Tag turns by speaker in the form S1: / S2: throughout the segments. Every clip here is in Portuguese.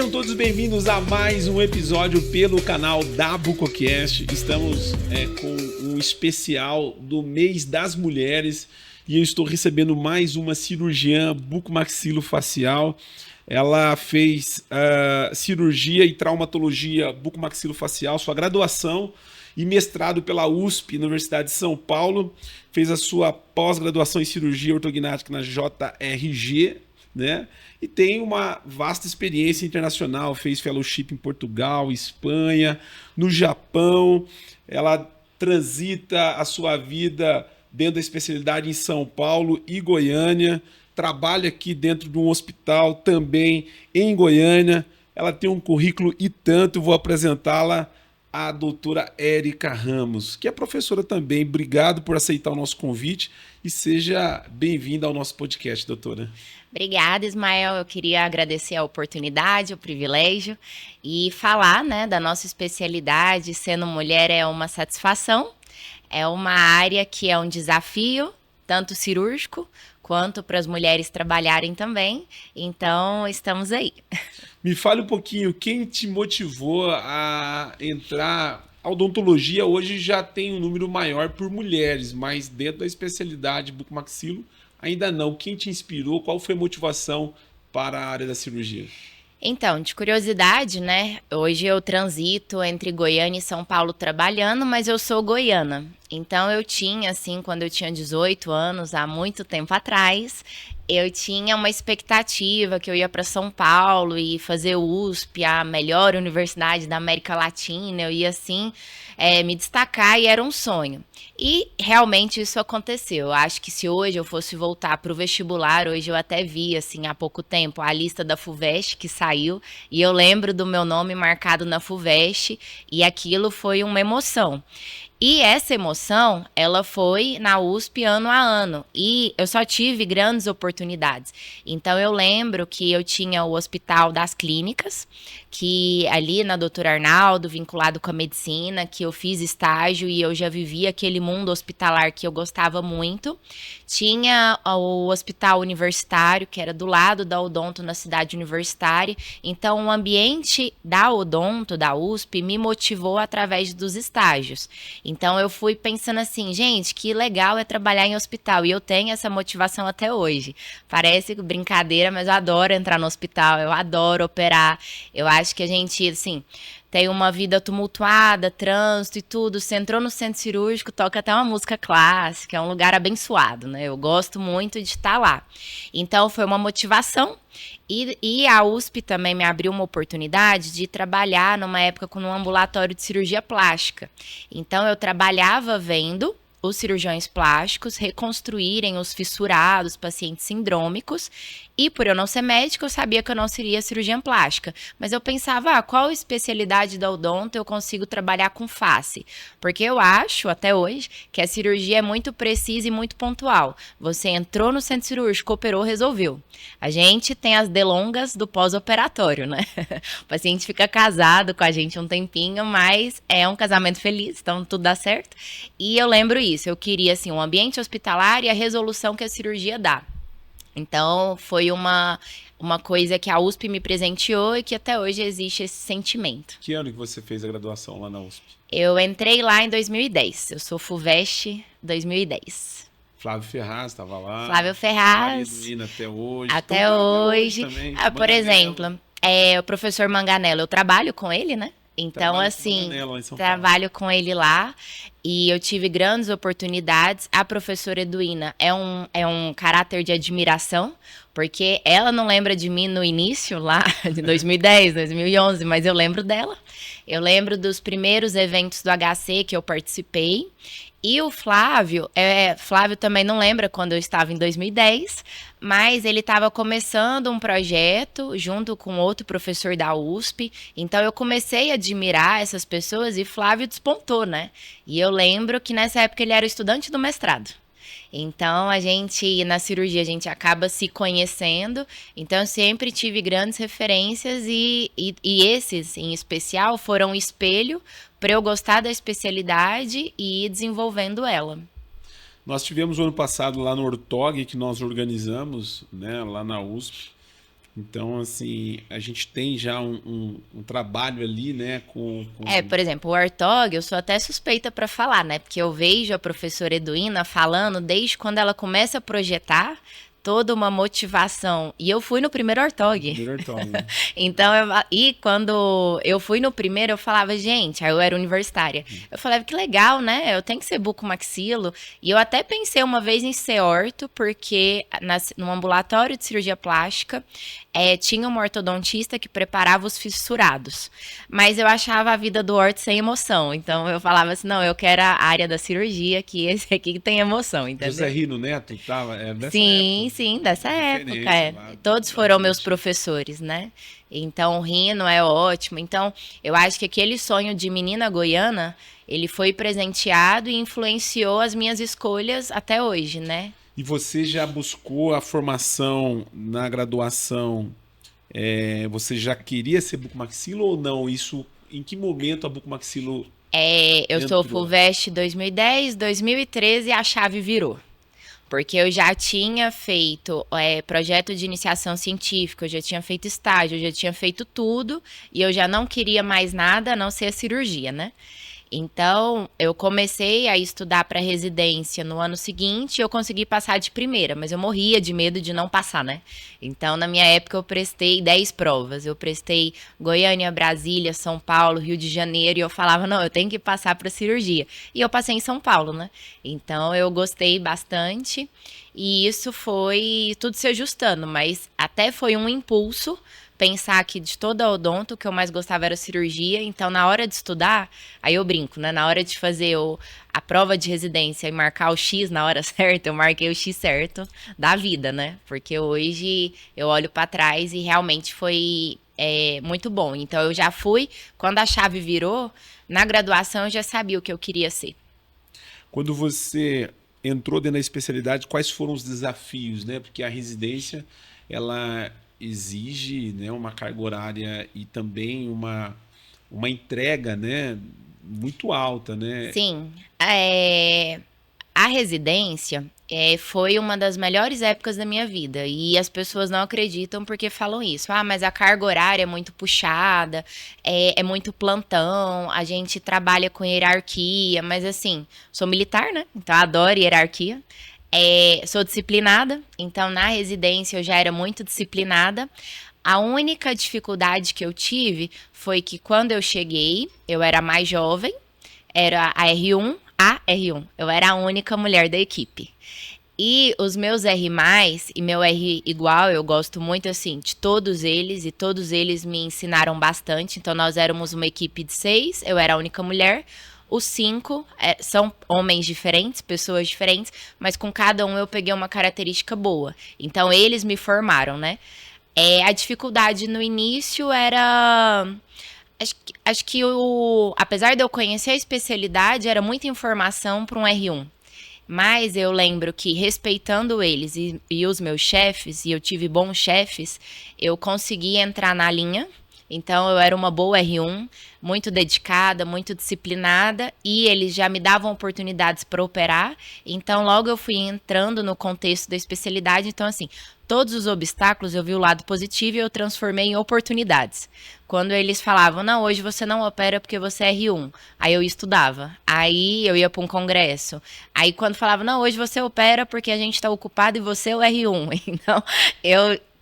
S1: Sejam todos bem-vindos a mais um episódio pelo canal da Bucocast. Estamos com um especial do mês das mulheres e eu estou recebendo mais uma cirurgiã bucomaxilofacial. Ela fez cirurgia e traumatologia bucomaxilofacial, sua graduação e mestrado pela USP, Universidade de São Paulo. Fez a sua pós-graduação em cirurgia ortognática na JRG, né? E tem uma vasta experiência internacional, fez fellowship em Portugal, Espanha, no Japão. Ela transita a sua vida dentro da especialidade em São Paulo e Goiânia, trabalha aqui dentro de um hospital também em Goiânia. Ela tem um currículo e tanto. Vou apresentá-la, a doutora Érica Ramos, que é professora também. Obrigado por aceitar o nosso convite e seja bem-vinda ao nosso podcast, doutora.
S2: Obrigada, Ismael. Eu queria agradecer a oportunidade, o privilégio e falar, né, da nossa especialidade. Sendo mulher é uma satisfação, é uma área que é um desafio, tanto cirúrgico quanto para as mulheres trabalharem também. Então, estamos aí.
S1: Me fale um pouquinho, quem te motivou a entrar? A odontologia hoje já tem um número maior por mulheres, mas dentro da especialidade bucomaxilo ainda não. Quem te inspirou? Qual foi a motivação para a área da cirurgia?
S2: Então, de curiosidade, né? Hoje eu transito entre Goiânia e São Paulo trabalhando, mas eu sou goiana. Então eu tinha, assim, quando eu tinha 18 anos, há muito tempo atrás, eu tinha uma expectativa que eu ia para São Paulo e fazer USP, a melhor universidade da América Latina. Eu ia, assim, me destacar e era um sonho. E realmente isso aconteceu. Eu acho que se hoje eu fosse voltar para o vestibular, hoje eu até vi, assim, há pouco tempo, a lista da FUVEST que saiu, e eu lembro do meu nome marcado na FUVEST, e aquilo foi uma emoção. E essa emoção, ela foi na USP ano a ano, e eu só tive grandes oportunidades. Então eu lembro que eu tinha o Hospital das Clínicas, que ali na Dr. Arnaldo, vinculado com a medicina, que eu fiz estágio e eu já vivi aquele mundo hospitalar que eu gostava muito. Tinha o Hospital Universitário, que era do lado da Odonto, na cidade universitária. Então o ambiente da Odonto, da USP, me motivou através dos estágios. Então eu fui pensando assim, gente, que legal é trabalhar em hospital. E eu tenho essa motivação até hoje. Parece brincadeira, mas eu adoro entrar no hospital, eu adoro operar. Eu acho que a gente, assim, tem uma vida tumultuada, trânsito e tudo. Você entrou no centro cirúrgico, toca até uma música clássica, é um lugar abençoado, né? Eu gosto muito de estar lá. Então foi uma motivação. E a USP também me abriu uma oportunidade de trabalhar numa época com um ambulatório de cirurgia plástica. Então eu trabalhava vendo os cirurgiões plásticos reconstruírem os fissurados, pacientes sindrômicos. E por eu não ser médica, eu sabia que eu não seria cirurgiã plástica. Mas eu pensava, qual especialidade da odonto eu consigo trabalhar com face? Porque eu acho, até hoje, que a cirurgia é muito precisa e muito pontual. Você entrou no centro cirúrgico, operou, resolveu. A gente tem as delongas do pós-operatório, né? O paciente fica casado com a gente um tempinho, mas é um casamento feliz, então tudo dá certo. E eu lembro isso, eu queria, assim, um ambiente hospitalar e a resolução que a cirurgia dá. Então, foi uma coisa que a USP me presenteou e que até hoje existe esse sentimento.
S1: Que ano que você fez a graduação lá na USP?
S2: Eu entrei lá em 2010. Eu sou FUVEST 2010.
S1: Flávio Ferraz estava lá.
S2: Flávio Ferraz.
S1: Até hoje.
S2: Até hoje.
S1: Também.
S2: Por exemplo, o professor Manganello, eu trabalho com ele, né? Então, assim, trabalho com ele lá e eu tive grandes oportunidades. A professora Eduina é um caráter de admiração, porque ela não lembra de mim no início, lá de 2010, 2011, mas eu lembro dela. Eu lembro dos primeiros eventos do HC que eu participei. E o Flávio também não lembra quando eu estava em 2010, mas ele estava começando um projeto junto com outro professor da USP, então eu comecei a admirar essas pessoas e Flávio despontou, né? E eu lembro que nessa época ele era estudante do mestrado. Então, na cirurgia, a gente acaba se conhecendo. Então, eu sempre tive grandes referências e esses, em especial, foram um espelho para eu gostar da especialidade e ir desenvolvendo ela.
S1: Nós tivemos o ano passado lá no Ortog, que nós organizamos, né, lá na USP, Então, assim, a gente tem já um trabalho ali, né,
S2: Por exemplo, o ortog, eu sou até suspeita para falar, né? Porque eu vejo a professora Eduína falando desde quando ela começa a projetar toda uma motivação. E eu fui no primeiro ortog.
S1: primeiro ortólogo.
S2: Então, e quando eu fui no primeiro, eu falava, gente, aí eu era universitária. Eu falava, que legal, né? Eu tenho que ser bucomaxilo. E eu até pensei uma vez em ser orto, porque no ambulatório de cirurgia plástica, tinha uma ortodontista que preparava os fissurados. Mas eu achava a vida do orto sem emoção. Então eu falava assim, não, eu quero a área da cirurgia, que esse aqui tem emoção,
S1: José
S2: entendeu?
S1: Rino Neto tava, dessa época.
S2: Sim, sim, dessa época.
S1: Referência lá,
S2: Todos foram meus professores, né? Então, o Rino é ótimo. Então, eu acho que aquele sonho de menina goiana, ele foi presenteado e influenciou as minhas escolhas até hoje, né?
S1: E você já buscou a formação na graduação? Você já queria ser bucomaxilo ou não? Isso, em que momento a bucomaxilo
S2: Eu sou
S1: entrou?
S2: FUVEST 2010, 2013 a chave virou. Porque eu já tinha feito projeto de iniciação científica, eu já tinha feito estágio, eu já tinha feito tudo, e eu já não queria mais nada a não ser a cirurgia, né? Então, eu comecei a estudar para residência no ano seguinte e eu consegui passar de primeira, mas eu morria de medo de não passar, né? Então, na minha época, eu prestei 10 provas. Eu prestei Goiânia, Brasília, São Paulo, Rio de Janeiro, e eu falava, não, eu tenho que passar para cirurgia. E eu passei em São Paulo, né? Então, eu gostei bastante e isso foi tudo se ajustando, mas até foi um impulso pensar que de toda a odonto, o que eu mais gostava era cirurgia. Então, na hora de estudar, aí eu brinco, né? Na hora de fazer a prova de residência e marcar o X na hora certa, eu marquei o X certo da vida, né? Porque hoje eu olho para trás e realmente foi muito bom. Então, eu já fui, quando a chave virou, na graduação eu já sabia o que eu queria ser.
S1: Quando você entrou dentro da especialidade, quais foram os desafios, né? Porque a residência, ela exige, né, uma carga horária e também uma entrega, né, muito alta, né?
S2: Sim, a residência foi uma das melhores épocas da minha vida. E as pessoas não acreditam porque falam isso. Ah, mas a carga horária é muito puxada, é muito plantão, a gente trabalha com hierarquia. Mas assim, sou militar, né? Então adoro hierarquia. Sou disciplinada, então na residência eu já era muito disciplinada. A única dificuldade que eu tive foi que quando eu cheguei, eu era mais jovem, era a R1. Eu era a única mulher da equipe. E os meus R+, e meu R igual, eu gosto muito, assim, de todos eles. E todos eles me ensinaram bastante. Então, nós éramos uma equipe de 6, eu era a única mulher. Os 5 são homens diferentes, pessoas diferentes. Mas com cada um eu peguei uma característica boa. Então, eles me formaram, né? A dificuldade no início era... Acho que apesar de eu conhecer a especialidade, era muita informação para um R1. Mas eu lembro que, respeitando eles e os meus chefes, e eu tive bons chefes, eu consegui entrar na linha. Então, eu era uma boa R1, muito dedicada, muito disciplinada, e eles já me davam oportunidades para operar. Então, logo eu fui entrando no contexto da especialidade. Então, assim, todos os obstáculos eu vi o lado positivo e eu transformei em oportunidades. Quando eles falavam, não, hoje você não opera porque você é R1. Aí eu estudava. Aí eu ia para um congresso. Aí quando falava, não, hoje você opera porque a gente está ocupado e você é o R1. Então,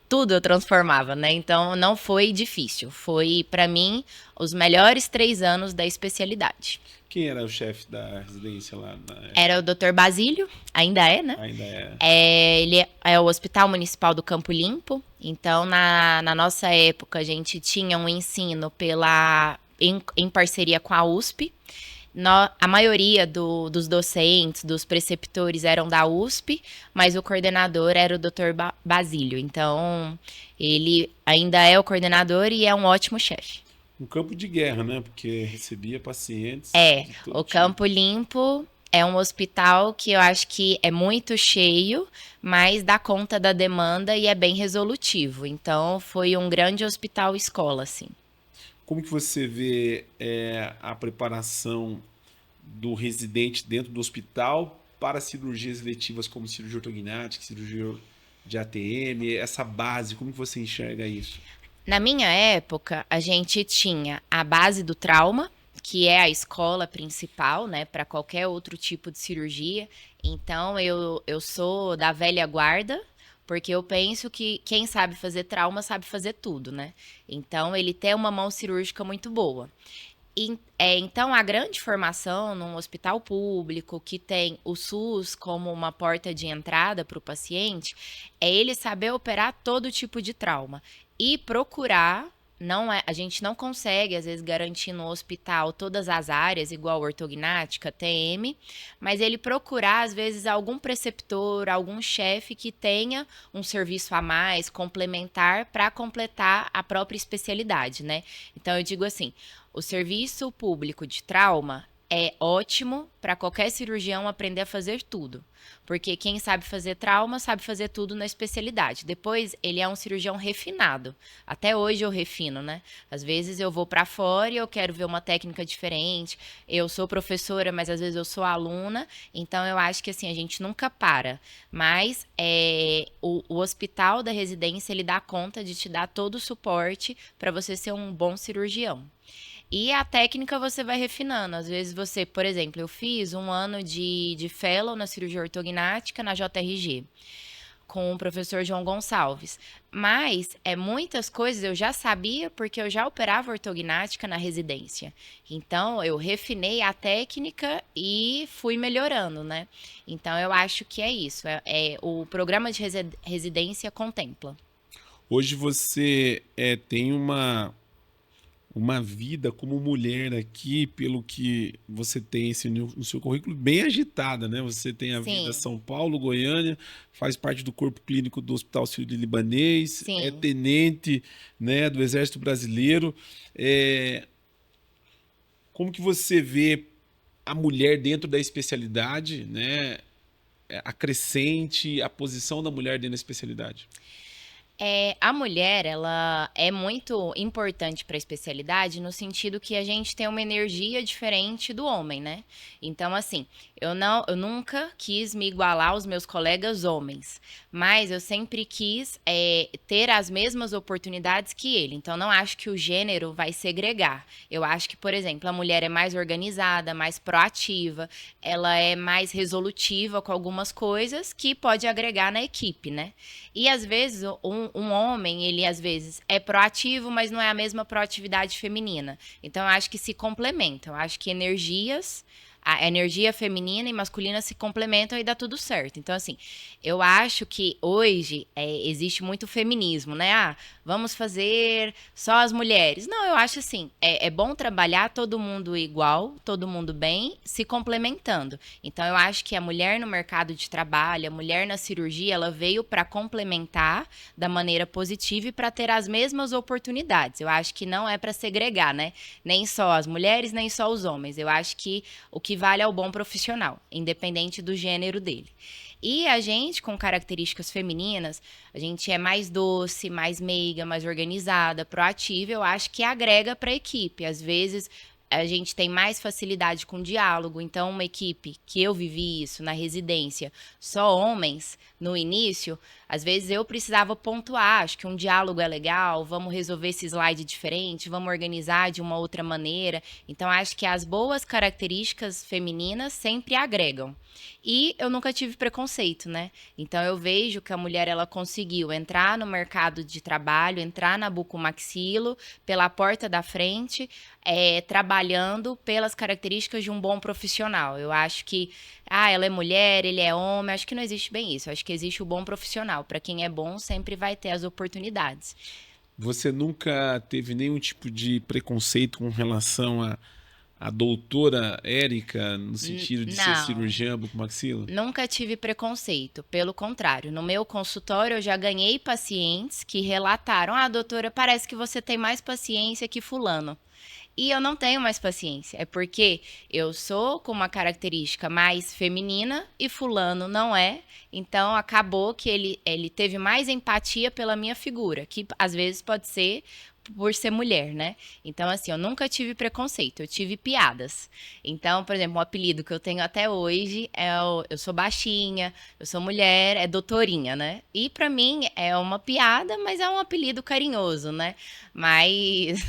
S2: tudo eu transformava, né? Então, não foi difícil. Foi, para mim, os melhores 3 anos da especialidade.
S1: Quem era o chefe da residência lá na época?
S2: Era o Dr. Basílio, ainda é, né?
S1: Ainda é.
S2: Ele é o Hospital Municipal do Campo Limpo. Então, na nossa época, a gente tinha um ensino em parceria com a USP. A maioria dos docentes, dos preceptores eram da USP, mas o coordenador era o Dr. Basílio. Então, ele ainda é o coordenador e é um ótimo chefe.
S1: Um campo de guerra, né? Porque recebia pacientes de todo
S2: O
S1: tipo.
S2: Campo Limpo é um hospital que eu acho que é muito cheio, mas dá conta da demanda e é bem resolutivo. Então, foi um grande hospital escola, assim.
S1: Como que você vê a preparação do residente dentro do hospital para cirurgias eletivas como cirurgia ortognática, cirurgia de ATM, essa base, como que você enxerga isso?
S2: Na minha época, a gente tinha a base do trauma, que é a escola principal, né, para qualquer outro tipo de cirurgia. Então, eu sou da velha guarda, porque eu penso que quem sabe fazer trauma sabe fazer tudo, né? Então, ele tem uma mão cirúrgica muito boa. Então, a grande formação num hospital público que tem o SUS como uma porta de entrada para o paciente é ele saber operar todo tipo de trauma e procurar. Não é, a gente não consegue, às vezes, garantir no hospital todas as áreas, igual ortognática, TM, mas ele procurar, às vezes, algum preceptor, algum chefe que tenha um serviço a mais, complementar, para completar a própria especialidade, né? Então, eu digo assim, o serviço público de trauma é ótimo para qualquer cirurgião aprender a fazer tudo. Porque quem sabe fazer trauma sabe fazer tudo na especialidade. Depois, ele é um cirurgião refinado. Até hoje eu refino, né? Às vezes eu vou para fora e eu quero ver uma técnica diferente. Eu sou professora, mas às vezes eu sou aluna. Então eu acho que assim, a gente nunca para. Mas o hospital da residência, ele dá conta de te dar todo o suporte para você ser um bom cirurgião. E a técnica você vai refinando. Às vezes você, por exemplo, eu fiz um ano de fellow na cirurgia ortognática na JRG, com o professor João Gonçalves. Mas muitas coisas eu já sabia porque eu já operava ortognática na residência. Então, eu refinei a técnica e fui melhorando, né? Então, eu acho que é isso. O programa de residência contempla.
S1: Hoje você tem uma vida como mulher aqui, pelo que você tem esse no seu currículo, bem agitada, né? Você tem a vida
S2: Sim,
S1: São Paulo, Goiânia, faz parte do corpo clínico do Hospital Sírio-Libanês, é
S2: sim.
S1: tenente, né, do Exército Brasileiro. É, como que você vê a mulher dentro da especialidade, né? A crescente, a posição da mulher dentro da especialidade?
S2: A mulher, ela é muito importante para a especialidade no sentido que a gente tem uma energia diferente do homem, né? Então, assim, eu nunca quis me igualar aos meus colegas homens, mas eu sempre quis ter as mesmas oportunidades que ele. Então, não acho que o gênero vai segregar. Eu acho que, por exemplo, a mulher é mais organizada, mais proativa, ela é mais resolutiva com algumas coisas que pode agregar na equipe, né? E às vezes um homem, ele às vezes é proativo, mas não é a mesma proatividade feminina. Então eu acho que se complementam. Eu acho que a energia feminina e masculina se complementam e dá tudo certo. Então, assim, eu acho que hoje existe muito feminismo, né? Ah, vamos fazer só as mulheres. Não, eu acho assim, é bom trabalhar todo mundo igual, todo mundo bem, se complementando. Então, eu acho que a mulher no mercado de trabalho, a mulher na cirurgia, ela veio para complementar da maneira positiva e para ter as mesmas oportunidades. Eu acho que não é para segregar, né? Nem só as mulheres, nem só os homens. Eu acho que o que vale é o bom profissional, independente do gênero dele. E a gente, com características femininas, a gente é mais doce, mais meiga, mais organizada, proativa, eu acho que agrega para a equipe. Às vezes a gente tem mais facilidade com diálogo, então uma equipe que eu vivi isso na residência, só homens no início, às vezes eu precisava pontuar, acho que um diálogo é legal, vamos resolver esse slide diferente, vamos organizar de uma outra maneira. Então acho que as boas características femininas sempre agregam. E eu nunca tive preconceito, né? Então eu vejo que a mulher ela conseguiu entrar no mercado de trabalho, entrar na bucomaxilo pela porta da frente, trabalhando pelas características de um bom profissional. Eu acho que ela é mulher, ele é homem, acho que não existe bem isso. Acho que existe o bom profissional. Para quem é bom, sempre vai ter as oportunidades.
S1: Você nunca teve nenhum tipo de preconceito com relação a doutora Érica, no sentido de ser
S2: Não.
S1: cirurgiã bucomaxilo?
S2: Nunca tive preconceito, pelo contrário. No meu consultório, eu já ganhei pacientes que relataram: doutora, parece que você tem mais paciência que fulano. E eu não tenho mais paciência. É porque eu sou com uma característica mais feminina e fulano não é. Então, acabou que ele teve mais empatia pela minha figura, que às vezes pode ser por ser mulher, né? Então, assim, eu nunca tive preconceito, eu tive piadas. Então, por exemplo, um apelido que eu tenho até hoje eu sou baixinha, eu sou mulher, é doutorinha, né? E pra mim é uma piada, mas é um apelido carinhoso, né? Mas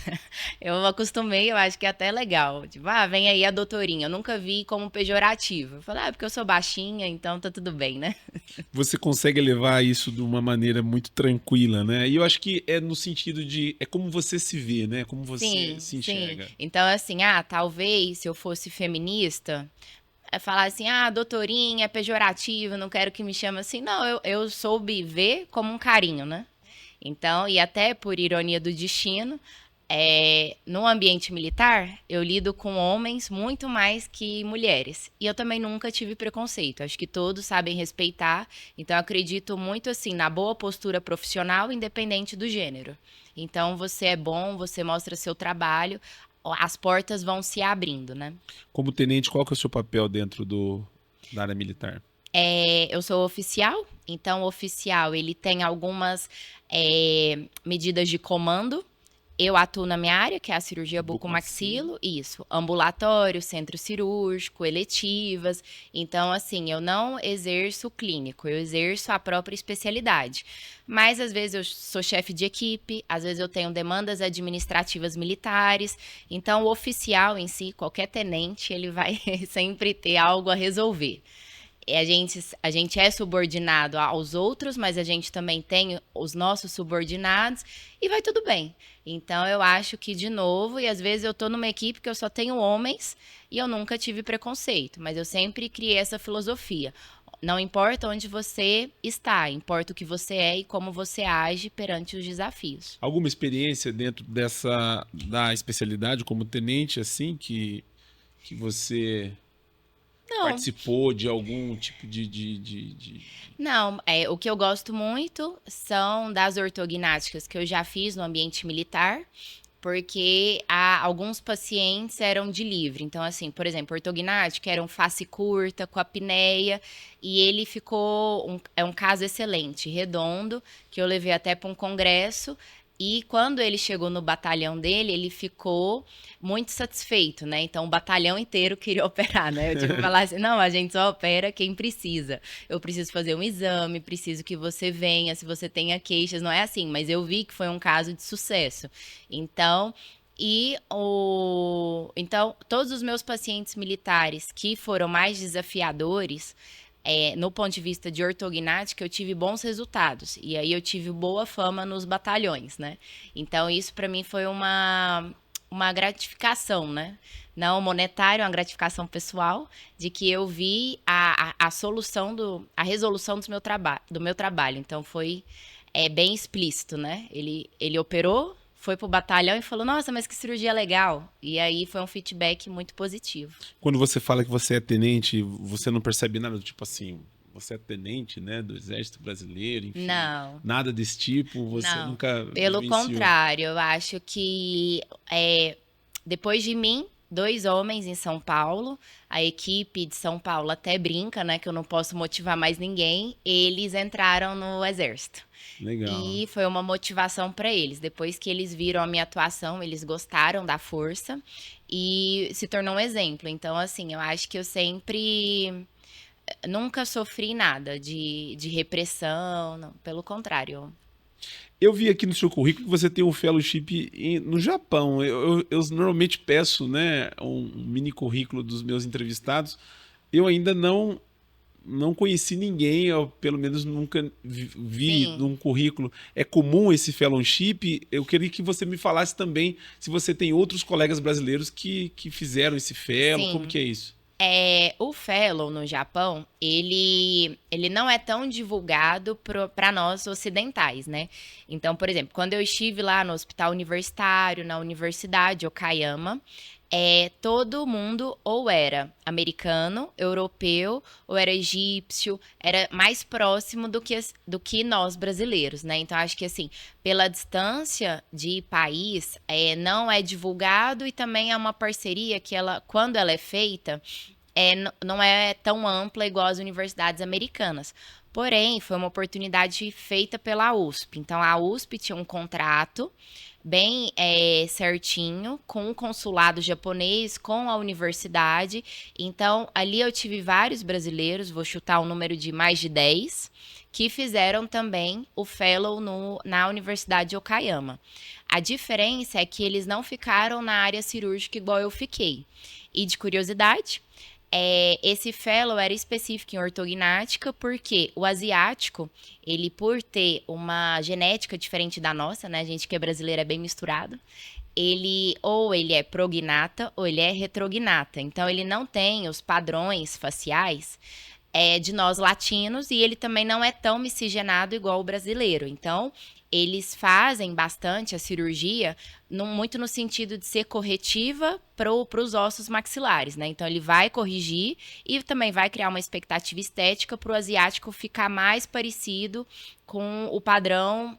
S2: eu acostumei, eu acho que é até legal. Tipo, vem aí a doutorinha. Eu nunca vi como pejorativo. Eu falei, porque eu sou baixinha, então tá tudo bem, né?
S1: Você consegue levar isso de uma maneira muito tranquila, né? E eu acho que é no sentido de... É como você se vê, né? Como você
S2: Sim,
S1: se
S2: sim.
S1: enxerga.
S2: Então, assim, talvez se eu fosse feminista, falar assim, doutorinha, é pejorativo, não quero que me chame assim. Não, eu soube ver como um carinho, né? Então, e até por ironia do destino, no ambiente militar, eu lido com homens muito mais que mulheres. E eu também nunca tive preconceito. Acho que todos sabem respeitar. Então, eu acredito muito assim na boa postura profissional, independente do gênero. Então, você é bom, você mostra seu trabalho, as portas vão se abrindo, né?
S1: Como tenente, qual que é o seu papel dentro da área militar?
S2: Eu sou oficial, então o oficial ele tem algumas medidas de comando. Eu atuo na minha área, que é a cirurgia bucomaxilo, isso, ambulatório, centro cirúrgico, eletivas. Então, assim, eu não exerço clínico, eu exerço a própria especialidade. Mas, às vezes, eu sou chefe de equipe, às vezes eu tenho demandas administrativas militares. Então, o oficial em si, qualquer tenente, ele vai sempre ter algo a resolver. A gente é subordinado aos outros, mas a gente também tem os nossos subordinados e vai tudo bem. Então, eu acho que, de novo, e às vezes eu tô numa equipe que eu só tenho homens e eu nunca tive preconceito, mas eu sempre criei essa filosofia. Não importa onde você está, importa o que você é e como você age perante os desafios.
S1: Alguma experiência dentro da especialidade como tenente, assim, que você
S2: Não,
S1: participou de algum tipo
S2: não, o que eu gosto muito são das ortognáticas que eu já fiz no ambiente militar, porque alguns pacientes eram de livre. Então, assim, por exemplo, ortognática era um face curta, com apneia, e ele ficou, é um caso excelente, redondo, que eu levei até para um congresso, e quando ele chegou no batalhão dele, ele ficou muito satisfeito, né? Então, o batalhão inteiro queria operar, né? Eu tive que falar assim, não, a gente só opera quem precisa. Eu preciso fazer um exame, preciso que você venha, se você tenha queixas, não é assim, mas eu vi que foi um caso de sucesso. Então, então, todos os meus pacientes militares que foram mais desafiadores, no ponto de vista de ortognática, eu tive bons resultados. E aí eu tive boa fama nos batalhões, né? Então, isso para mim foi uma gratificação, né? Não monetária, uma gratificação pessoal, de que eu vi a solução, a resolução do meu trabalho. Então, foi bem explícito, né? Ele operou, foi pro batalhão e falou, nossa, mas que cirurgia legal. E aí foi um feedback muito positivo.
S1: Quando você fala que você é tenente, você não percebe nada, tipo assim, você é tenente, né, do Exército Brasileiro, enfim.
S2: Não.
S1: Nada desse tipo, você
S2: Não.
S1: nunca
S2: Pelo
S1: vivenciou.
S2: contrário, eu acho que depois de mim, 2 homens em São Paulo, a equipe de São Paulo até brinca, né, que eu não posso motivar mais ninguém, eles entraram no Exército.
S1: Legal.
S2: E foi uma motivação para eles. Depois que eles viram a minha atuação, eles gostaram da força e se tornou um exemplo. Então, assim, eu acho que eu nunca sofri nada de repressão, não, pelo contrário.
S1: Eu vi aqui no seu currículo que você tem um fellowship no Japão. Eu normalmente peço, né, um mini currículo dos meus entrevistados. Eu ainda não conheci ninguém, eu pelo menos nunca vi
S2: Sim.
S1: num currículo. É comum esse fellowship? Eu queria que você me falasse também se você tem outros colegas brasileiros que fizeram esse fellow, como
S2: Sim.
S1: que é isso?
S2: O fellow no Japão, ele não é tão divulgado para nós ocidentais, né? Então, por exemplo, quando eu estive lá no hospital universitário, na Universidade Okayama, todo mundo ou era americano, europeu, ou era egípcio, era mais próximo do que nós brasileiros, né? Então, acho que assim, pela distância de país, não é divulgado e também é uma parceria que quando ela é feita, não é tão ampla igual as universidades americanas. Porém, foi uma oportunidade feita pela USP. Então, a USP tinha um contrato bem certinho com o consulado japonês, com a universidade. Então, ali eu tive vários brasileiros, vou chutar um número de mais de 10, que fizeram também o fellow na Universidade de Okayama. A diferença é que eles não ficaram na área cirúrgica igual eu fiquei. E de curiosidade, esse fellow era específico em ortognática, porque o asiático, ele por ter uma genética diferente da nossa, né? A gente que é brasileiro é bem misturado. Ele é prognata ou ele é retrognata. Então, ele não tem os padrões faciais de nós latinos e ele também não é tão miscigenado igual o brasileiro. Então, eles fazem bastante a cirurgia, muito no sentido de ser corretiva para os ossos maxilares, né? Então, ele vai corrigir e também vai criar uma expectativa estética para o asiático ficar mais parecido com o padrão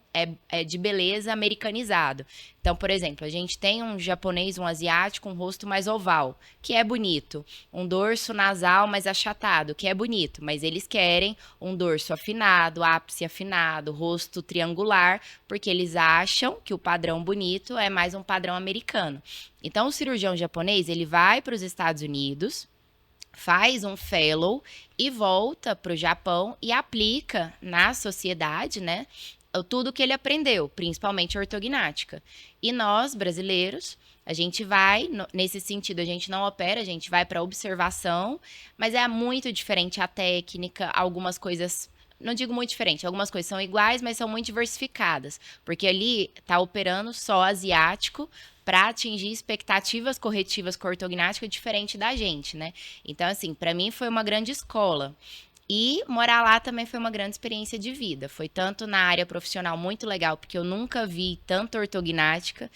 S2: de beleza americanizado. Então, por exemplo, a gente tem um japonês, um asiático, um rosto mais oval, que é bonito. Um dorso nasal mais achatado, que é bonito. Mas eles querem um dorso afinado, ápice afinado, rosto triangular, porque eles acham que o padrão bonito é mais um padrão americano. Então, o cirurgião japonês, ele vai para os Estados Unidos, faz um fellow e volta para o Japão e aplica na sociedade, né, tudo que ele aprendeu, principalmente ortognática. E nós, brasileiros, a gente vai, nesse sentido, a gente não opera, a gente vai para observação, mas é muito diferente a técnica, algumas coisas, não digo muito diferente, algumas coisas são iguais, mas são muito diversificadas, porque ali está operando só asiático, para atingir expectativas corretivas com a ortognática diferente da gente, né? Então, assim, para mim foi uma grande escola. E morar lá também foi uma grande experiência de vida. Foi tanto na área profissional muito legal, porque eu nunca vi tanta ortognática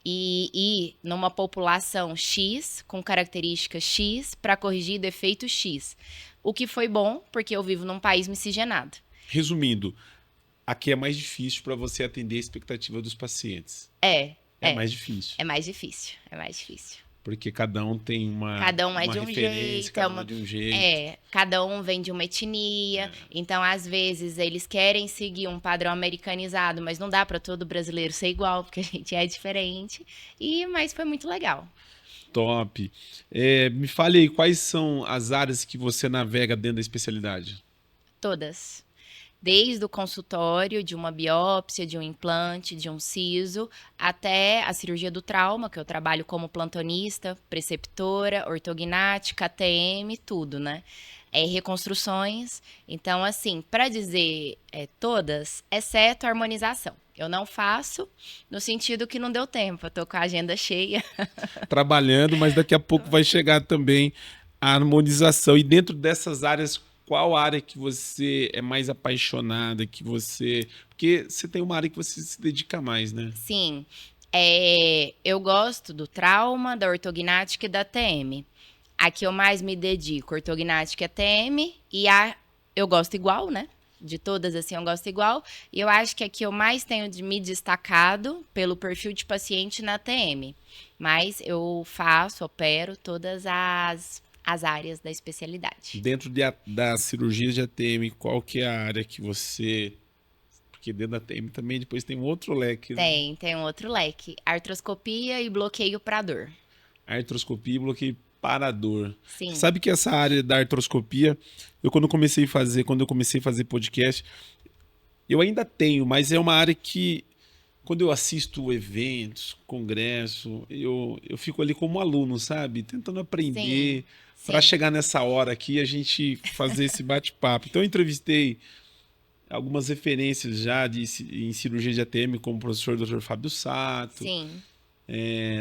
S2: e numa população X, com características X, para corrigir defeito X. O que foi bom, porque eu vivo num país miscigenado.
S1: Resumindo, aqui é mais difícil para você atender a expectativa dos pacientes. É mais difícil.
S2: É mais difícil, é mais difícil.
S1: Porque cada um tem
S2: cada um é
S1: uma
S2: de um
S1: referência,
S2: jeito,
S1: cada um é de um jeito.
S2: Cada um vem de uma etnia. Então, às vezes, eles querem seguir um padrão americanizado, mas não dá para todo brasileiro ser igual, porque a gente é diferente. Mas foi muito legal.
S1: Top. Me fale aí, quais são as áreas que você navega dentro da especialidade?
S2: Todas. Desde o consultório, de uma biópsia, de um implante, de um siso, até a cirurgia do trauma, que eu trabalho como plantonista, preceptora, ortognática, ATM, tudo, né? Reconstruções. Então, assim, para dizer todas, exceto a harmonização. Eu não faço, no sentido que não deu tempo, eu tô com a agenda cheia.
S1: Trabalhando, mas daqui a pouco vai chegar também a harmonização. E dentro dessas áreas, qual área que você é mais apaixonada, porque você tem uma área que você se dedica mais, né?
S2: Sim. Eu gosto do trauma, da ortognática e da TM. A que eu mais me dedico, ortognática e TM, eu gosto igual, né? De todas, assim, eu gosto igual. E eu acho que a que eu mais tenho de me destacado pelo perfil de paciente na TM. Mas eu opero todas as áreas da especialidade.
S1: Dentro das cirurgias de ATM, qual que é a área que você... Porque dentro da ATM também depois tem um outro leque.
S2: Né? Tem um outro leque. Artroscopia e bloqueio para dor.
S1: Artroscopia e bloqueio para dor.
S2: Sim.
S1: Você sabe que essa área da artroscopia, quando eu comecei a fazer podcast, eu ainda tenho, mas é uma área que, quando eu assisto eventos, congresso, eu fico ali como aluno, sabe? Tentando aprender... Para chegar nessa hora aqui, a gente fazer esse bate-papo. Então, eu entrevistei algumas referências já em cirurgia de ATM, como o professor Dr. Fábio Sato,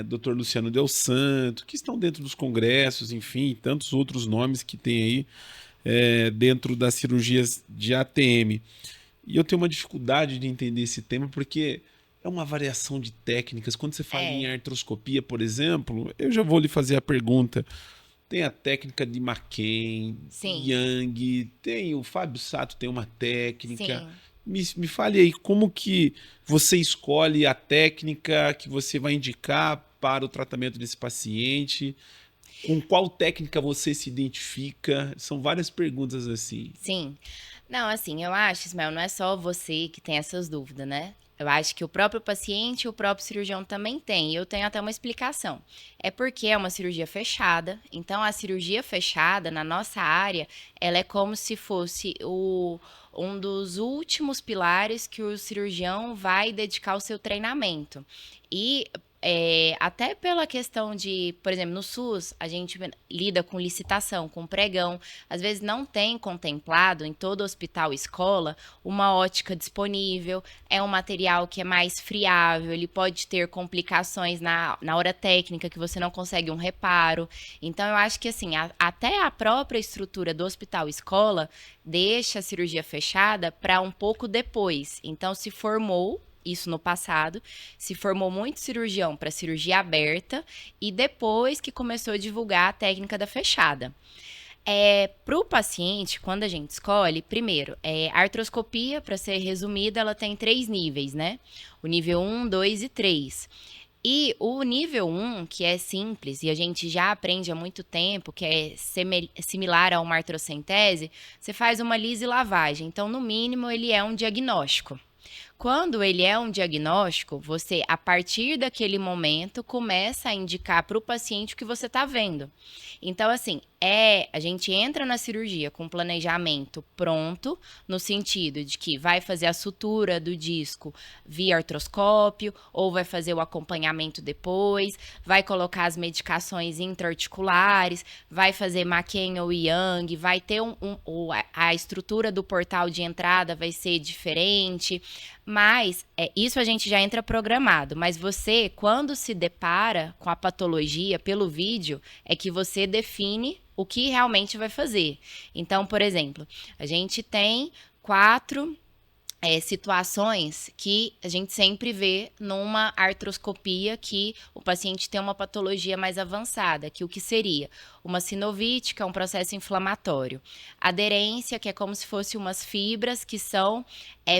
S1: Dr. Luciano Del Santo, que estão dentro dos congressos, enfim, tantos outros nomes que tem aí dentro das cirurgias de ATM. E eu tenho uma dificuldade de entender esse tema, porque é uma variação de técnicas. Quando você fala em artroscopia, por exemplo, eu já vou lhe fazer a pergunta... Tem a técnica de McCain, Yang, tem o Fábio Sato, tem uma técnica. Me fale aí, como que você escolhe a técnica que você vai indicar para o tratamento desse paciente? Com qual técnica você se identifica? São várias perguntas assim.
S2: Sim. Não, assim, eu acho, Ismael, não é só você que tem essas dúvidas, né? Eu acho que o próprio paciente e o próprio cirurgião também tem. E eu tenho até uma explicação. É porque é uma cirurgia fechada. Então, a cirurgia fechada, na nossa área, ela é como se fosse um dos últimos pilares que o cirurgião vai dedicar o seu treinamento. E até pela questão de, por exemplo, no SUS, a gente lida com licitação, com pregão. Às vezes não tem contemplado em todo hospital e escola uma ótica disponível, é um material que é mais friável, ele pode ter complicações na hora técnica que você não consegue um reparo. Então, eu acho que assim, até a própria estrutura do hospital e escola deixa a cirurgia fechada para um pouco depois. Então, se formou isso no passado, se formou muito cirurgião para cirurgia aberta e depois que começou a divulgar a técnica da fechada. Para o paciente, quando a gente escolhe, primeiro, a artroscopia, para ser resumida, ela tem 3 níveis, né? O nível 1, 2 e 3. E o nível 1, que é simples e a gente já aprende há muito tempo, que é similar a uma artrocentese, você faz uma lise e lavagem. Então, no mínimo, ele é um diagnóstico. Quando ele é um diagnóstico, você, a partir daquele momento, começa a indicar para o paciente o que você está vendo. Então, assim, a gente entra na cirurgia com planejamento pronto, no sentido de que vai fazer a sutura do disco via artroscópio, ou vai fazer o acompanhamento depois, vai colocar as medicações intra-articulares, vai fazer McKen ou Young, vai ter a estrutura do portal de entrada vai ser diferente, mas isso a gente já entra programado. Mas você, quando se depara com a patologia pelo vídeo, é que você define o que realmente vai fazer. Então, por exemplo, a gente tem 4 situações que a gente sempre vê numa artroscopia que o paciente tem uma patologia mais avançada, que o que seria? Uma sinovite, que é um processo inflamatório. Aderência, que é como se fosse umas fibras que são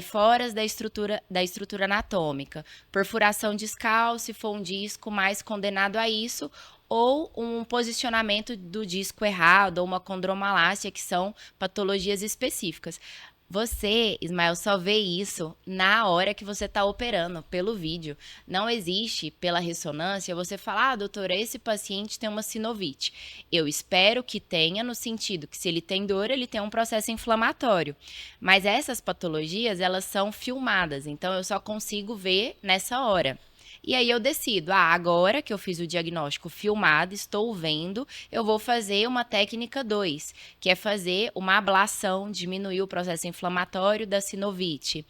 S2: fora da estrutura anatômica. Perfuração discal, se for um disco mais condenado a isso, ou um posicionamento do disco errado, ou uma condromalácia, que são patologias específicas. Você, Ismael, só vê isso na hora que você está operando, pelo vídeo. Não existe, pela ressonância, você falar, doutora, esse paciente tem uma sinovite. Eu espero que tenha, no sentido que se ele tem dor, ele tem um processo inflamatório. Mas essas patologias, elas são filmadas, então eu só consigo ver nessa hora. E aí eu decido, agora que eu fiz o diagnóstico filmado, estou vendo, eu vou fazer uma técnica 2, que é fazer uma ablação, diminuir o processo inflamatório da sinovite,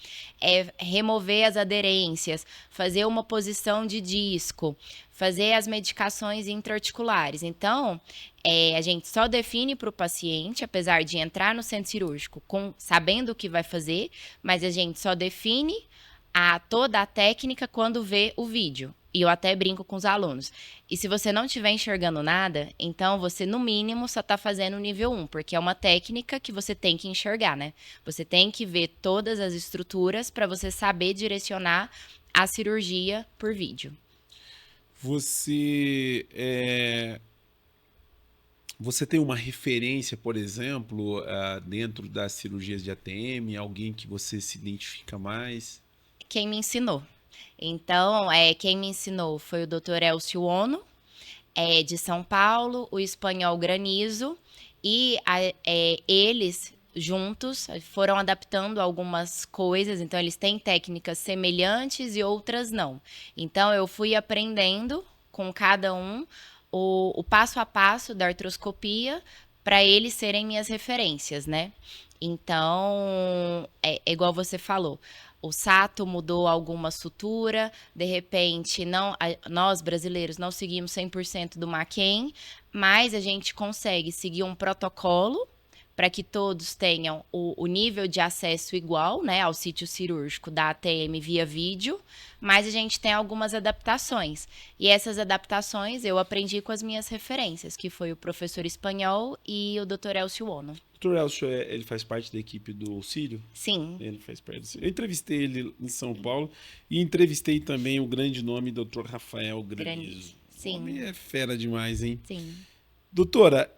S2: remover as aderências, fazer uma posição de disco, fazer as medicações intra-articulares. Então, a gente só define para o paciente, apesar de entrar no centro cirúrgico sabendo o que vai fazer, mas a gente só define toda a técnica quando vê o vídeo. E eu até brinco com os alunos. E se você não estiver enxergando nada, então você, no mínimo, só está fazendo o nível 1, porque é uma técnica que você tem que enxergar, né? Você tem que ver todas as estruturas para você saber direcionar a cirurgia por vídeo.
S1: Você tem uma referência, por exemplo, dentro das cirurgias de ATM, alguém que você se identifica mais?
S2: Quem me ensinou. Então, quem me ensinou foi o Dr. Elcio Ono, de São Paulo, o espanhol Granizo, e eles juntos foram adaptando algumas coisas, então eles têm técnicas semelhantes e outras não. Então, eu fui aprendendo com cada um o passo a passo da artroscopia para eles serem minhas referências, né? Então, é igual você falou, o Sato mudou alguma sutura, de repente nós brasileiros não seguimos 100% do McKen, mas a gente consegue seguir um protocolo para que todos tenham o nível de acesso igual, né, ao sítio cirúrgico da ATM via vídeo, mas a gente tem algumas adaptações. E essas adaptações eu aprendi com as minhas referências, que foi o professor espanhol e o Dr. Elcio Ono.
S1: O Dr. Elcio, ele faz parte da equipe do Auxílio?
S2: Sim.
S1: Ele faz parte do Auxílio. Eu entrevistei ele em São Paulo e entrevistei também o grande nome Dr. Rafael Granizo.
S2: Sim.
S1: O homem é fera demais, hein?
S2: Sim.
S1: Doutora,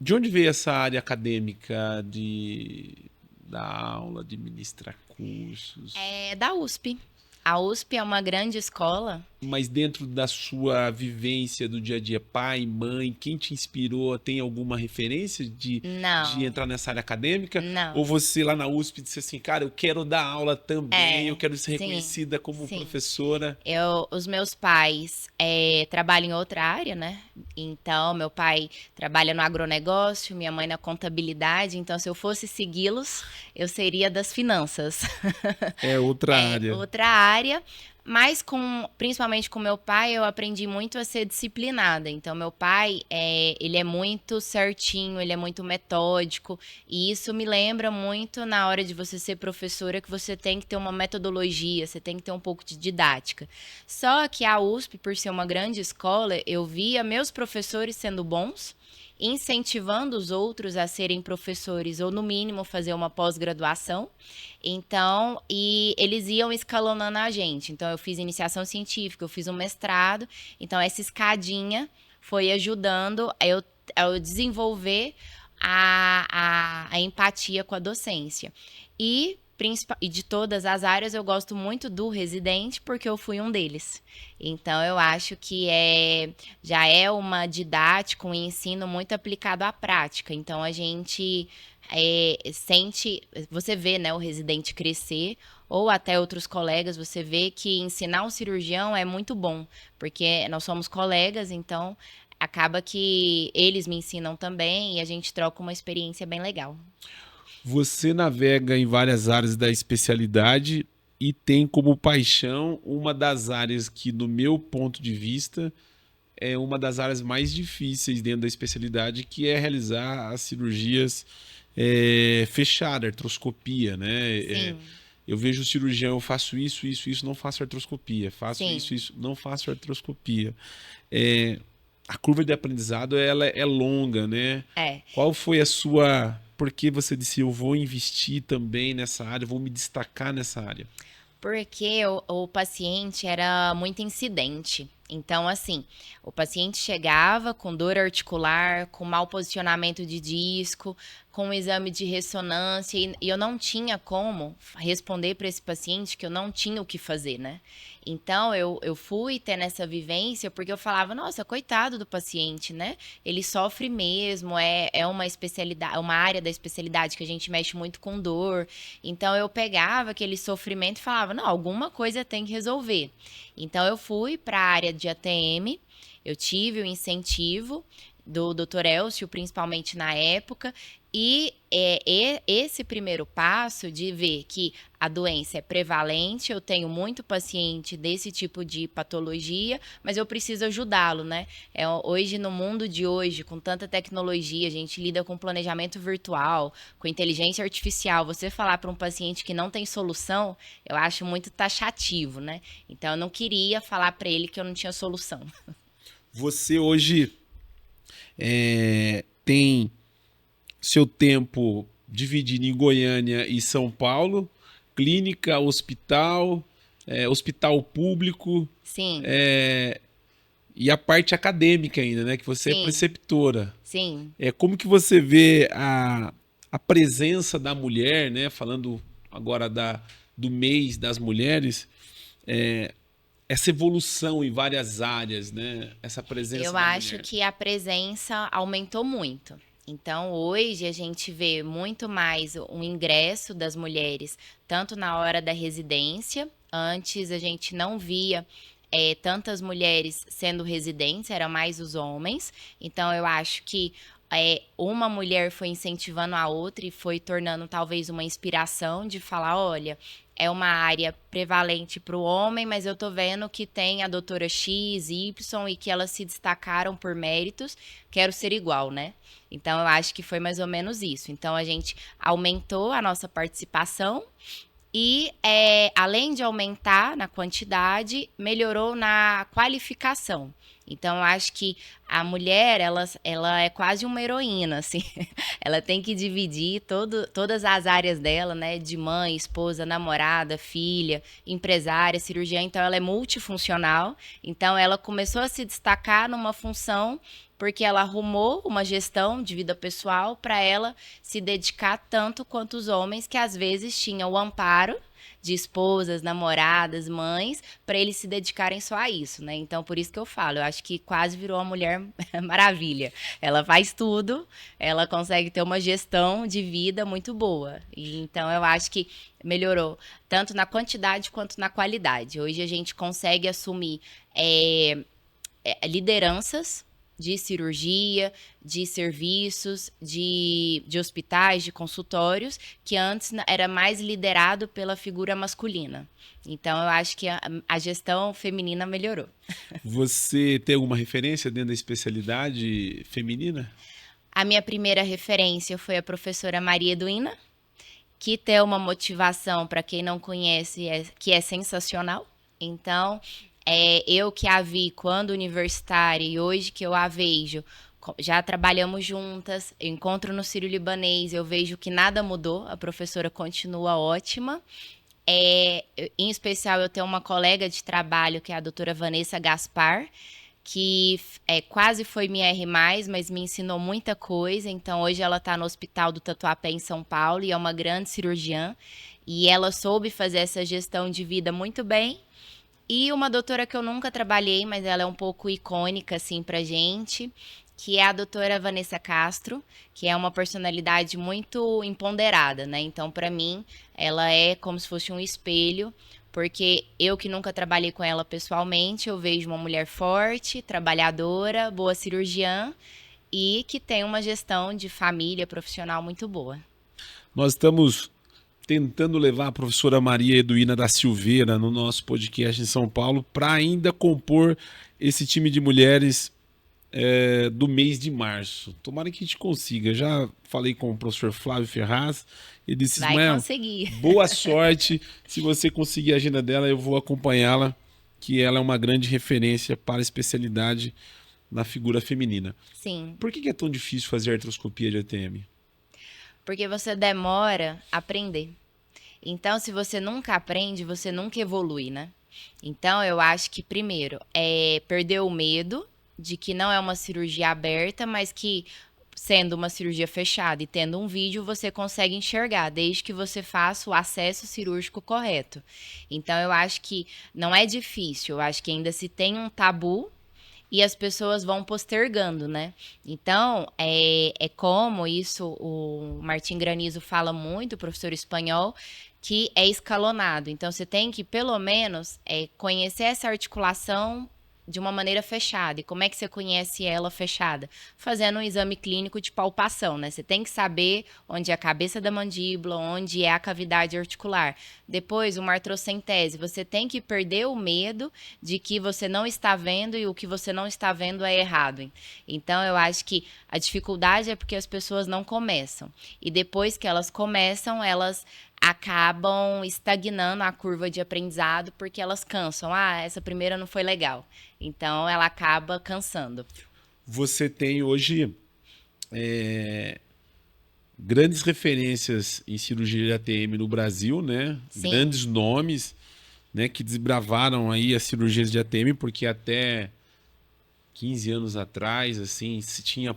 S1: de onde veio essa área acadêmica de dar aula, de ministrar cursos?
S2: É da USP. A USP é uma grande escola.
S1: Mas dentro da sua vivência do dia a dia, pai, mãe, quem te inspirou, tem alguma referência de
S2: Não,
S1: entrar nessa área acadêmica? Ou
S2: não.
S1: você lá na USP disse assim, cara, eu quero dar aula também, eu
S2: É,
S1: quero ser
S2: sim,
S1: reconhecida como
S2: sim.
S1: professora?
S2: Os meus pais trabalham em outra área, né? Então, meu pai trabalha no agronegócio, minha mãe na contabilidade. Então, se eu fosse segui-los, eu seria das finanças.
S1: É outra
S2: É
S1: área.
S2: outra área, mas principalmente com meu pai, eu aprendi muito a ser disciplinada. Então, meu pai, ele é muito certinho, ele é muito metódico, e isso me lembra muito na hora de você ser professora, que você tem que ter uma metodologia, você tem que ter um pouco de didática. Só que a USP, por ser uma grande escola, eu via meus professores sendo bons, incentivando os outros a serem professores, ou no mínimo fazer uma pós-graduação. Então, e eles iam escalonando a gente. Então, eu fiz iniciação científica, eu fiz um mestrado. Então, essa escadinha foi ajudando a eu desenvolver a empatia com a docência. E de todas as áreas, eu gosto muito do residente, porque eu fui um deles. Então, eu acho que já é uma didática, um ensino muito aplicado à prática. Então, a gente sente, você vê, né, o residente crescer, ou até outros colegas, você vê que ensinar um cirurgião é muito bom, porque nós somos colegas, então acaba que eles me ensinam também e a gente troca uma experiência bem legal.
S1: Você navega em várias áreas da especialidade e tem como paixão uma das áreas que, no meu ponto de vista, é uma das áreas mais difíceis dentro da especialidade, que é realizar as cirurgias fechadas, artroscopia, né?
S2: Sim,
S1: Eu vejo o cirurgião, eu faço isso, não faço artroscopia. Faço
S2: sim,
S1: isso, não faço artroscopia. É, a curva de aprendizado ela é longa, né?
S2: é.
S1: Qual foi a sua... Por que você disse, eu vou investir também nessa área, vou me destacar nessa área?
S2: Porque o paciente era muito incidente. Então, assim, o paciente chegava com dor articular, com mau posicionamento de disco, com um exame de ressonância, e eu não tinha como responder para esse paciente que eu não tinha o que fazer, né? Então, eu fui ter nessa vivência porque eu falava, nossa, coitado do paciente, né? Ele sofre mesmo, é uma especialidade, uma área da especialidade que a gente mexe muito com dor. Então, eu pegava aquele sofrimento e falava, não, alguma coisa tem que resolver. Então, eu fui para a área de ATM, eu tive o incentivo do Dr. Elcio, principalmente na época, e esse primeiro passo de ver que a doença é prevalente, eu tenho muito paciente desse tipo de patologia, mas eu preciso ajudá-lo, né? Hoje, no mundo de hoje, com tanta tecnologia, a gente lida com planejamento virtual, com inteligência artificial. Você falar para um paciente que não tem solução, eu acho muito taxativo, né? Então, eu não queria falar para ele que eu não tinha solução.
S1: Você hoje tem seu tempo dividido em Goiânia e São Paulo, clínica, hospital, hospital público,
S2: Sim,
S1: e a parte acadêmica ainda, né? Que você é
S2: sim,
S1: preceptora.
S2: sim.
S1: Como que você vê a presença da mulher, né? Falando agora do mês das mulheres, essa evolução em várias áreas, né? Essa presença
S2: Eu
S1: da
S2: acho
S1: mulher.
S2: que a presença aumentou muito. Então, hoje a gente vê muito mais o ingresso das mulheres, tanto na hora da residência. Antes a gente não via tantas mulheres sendo residentes, eram mais os homens. Então, eu acho que uma mulher foi incentivando a outra e foi tornando talvez uma inspiração de falar, olha, é uma área prevalente para o homem, mas eu tô vendo que tem a doutora X, Y e que elas se destacaram por méritos, quero ser igual, né? Então, eu acho que foi mais ou menos isso. Então, a gente aumentou a nossa participação e, além de aumentar na quantidade, melhorou na qualificação. Então, eu acho que a mulher, ela é quase uma heroína, assim. Ela tem que dividir todas as áreas dela, né? De mãe, esposa, namorada, filha, empresária, cirurgiã. Então, ela é multifuncional. Então, ela começou a se destacar numa função porque ela arrumou uma gestão de vida pessoal para ela se dedicar tanto quanto os homens, que às vezes tinham o amparo de esposas, namoradas, mães, para eles se dedicarem só a isso, né? Então, por isso que eu falo, eu acho que quase virou uma mulher maravilha. Ela faz tudo, ela consegue ter uma gestão de vida muito boa. E, então, eu acho que melhorou tanto na quantidade quanto na qualidade. Hoje a gente consegue assumir lideranças de cirurgia, de serviços, de hospitais, de consultórios, que antes era mais liderado pela figura masculina. Então, eu acho que a gestão feminina melhorou.
S1: Você tem alguma referência dentro da especialidade feminina?
S2: A minha primeira referência foi a professora Maria Eduina, que tem uma motivação, para quem não conhece, que é sensacional. Então, eu que a vi quando universitária e hoje que eu a vejo, já trabalhamos juntas, eu encontro no Sírio-Libanês, eu vejo que nada mudou, a professora continua ótima. Em especial, eu tenho uma colega de trabalho, que é a doutora Vanessa Gaspar, que quase foi minha R+, mas me ensinou muita coisa. Então, hoje ela está no Hospital do Tatuapé, em São Paulo, e é uma grande cirurgiã. E ela soube fazer essa gestão de vida muito bem. E uma doutora que eu nunca trabalhei, mas ela é um pouco icônica, assim, pra gente, que é a doutora Vanessa Castro, que é uma personalidade muito empoderada, né? Então, pra mim, ela é como se fosse um espelho, porque eu que nunca trabalhei com ela pessoalmente, eu vejo uma mulher forte, trabalhadora, boa cirurgiã e que tem uma gestão de família profissional muito boa.
S1: Nós estamos tentando levar a professora Maria Eduina da Silveira no nosso podcast em São Paulo para ainda compor esse time de mulheres do mês de março. Tomara que a gente consiga. Já falei com o professor Flávio Ferraz. Ele disse,
S2: vai
S1: Ismael,
S2: conseguir.
S1: Boa sorte. Se você conseguir a agenda dela, eu vou acompanhá-la, que ela é uma grande referência para a especialidade na figura feminina.
S2: Sim.
S1: Por que é tão difícil fazer artroscopia de ATM?
S2: Porque você demora a aprender. Então, se você nunca aprende, você nunca evolui, né? Então, eu acho que, primeiro, perder o medo de que não é uma cirurgia aberta, mas que, sendo uma cirurgia fechada e tendo um vídeo, você consegue enxergar, desde que você faça o acesso cirúrgico correto. Então, eu acho que não é difícil, eu acho que ainda se tem um tabu e as pessoas vão postergando, né? Então, como isso o Martim Granizo fala muito, o professor espanhol, que é escalonado. Então, você tem que, pelo menos, conhecer essa articulação de uma maneira fechada. E como é que você conhece ela fechada? Fazendo um exame clínico de palpação, né? Você tem que saber onde é a cabeça da mandíbula, onde é a cavidade articular. Depois, uma artrocentese. Você tem que perder o medo de que você não está vendo e o que você não está vendo é errado. Então, eu acho que a dificuldade é porque as pessoas não começam. E depois que elas começam, elas acabam estagnando a curva de aprendizado porque elas cansam. Ah, essa primeira não foi legal. Então, ela acaba cansando.
S1: Você tem hoje grandes referências em cirurgia de ATM no Brasil, né?
S2: Sim.
S1: Grandes nomes, né, que desbravaram aí as cirurgias de ATM, porque até 15 anos atrás, assim, se tinha